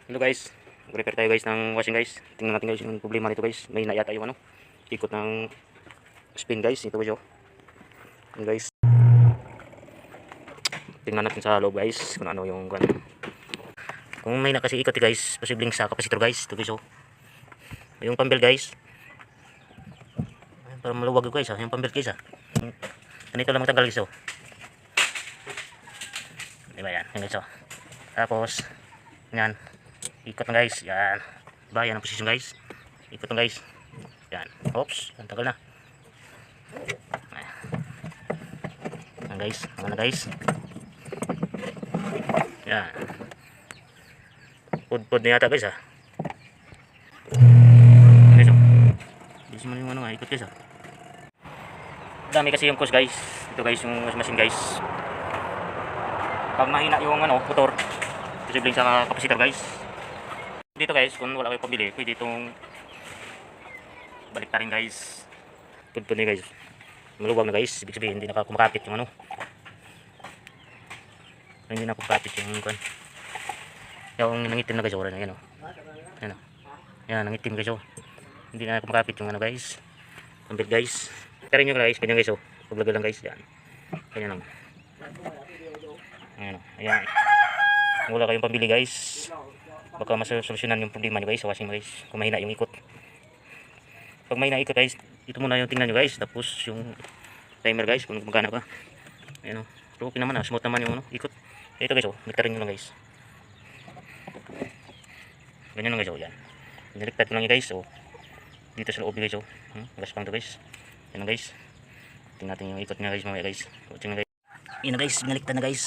Hello guys, mag-repair tayo guys ng washing guys. Tingnan natin guys yung problema nito guys. May yata yung ikot ng spin guys. Ito guys oh. Yan guys. Tingnan natin sa loob guys kung ano yung kung may kasi ikot guys, posibleng sa capacitor guys. Ito guys oh. Yung pambel guys. Para maluwag guys yung pambel guys Ganito lang magtanggal guys oh. Diba yan guys oh. Tapos yan. Ikot na guys, yan. Ba, yan ang posisyon guys. Ikot na guys. Yan. Oops, ang tagal na. Yan guys, mga na guys. Yan. Pud-pud na yata guys Guys Guys mo yung ikot guys Dami kasi yung cause guys. Ito guys yung machine guys. Pag mahina yung motor, posibleng sa capacitor guys. Dito guys, kung wala kayo pabili, pwede itong balik ta rin guys. Pud-pud na guys. Maluwag na guys. Ibig sabihin, hindi na kumakapit yung hindi na kumakapit yung yung nangitim na guys. Yan o. Yan o. Yan, nangitim guys o. Hindi na kumakapit yung guys. Pambit guys. Tarin nyo guys, ganyan guys o. Paglagal lang guys. Yan. Ganyan lang. Ayan o. Ayan. Kung wala kayong pambili guys, baka masolusyonan yung problema nyo guys sa washing guys kung mahina yung ikot. Pag mahina ikot guys, ito muna yung tingnan nyo guys. Tapos yung timer guys kung magkano ka. Ayan o. So okay naman smooth naman yung ikot. Ito guys o, niktarin nyo lang guys. Ganyan lang guys o, yan. Niligtad ko lang yun guys o. Dito sa loob guys o. Gaspang to guys. Yan lang guys. Tingnan natin yung ikot nya guys mamaya guys. Tingnan guys. Yan na guys, binaliktad na guys.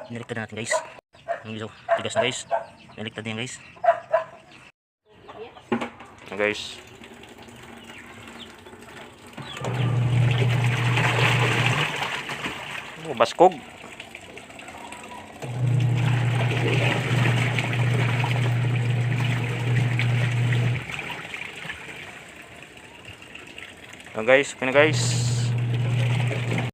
Binaliktad na natin guys. Yung tigas na guys. Baliktad na yan guys. Yan guys. Oh, baskog. Yan guys, okay na guys.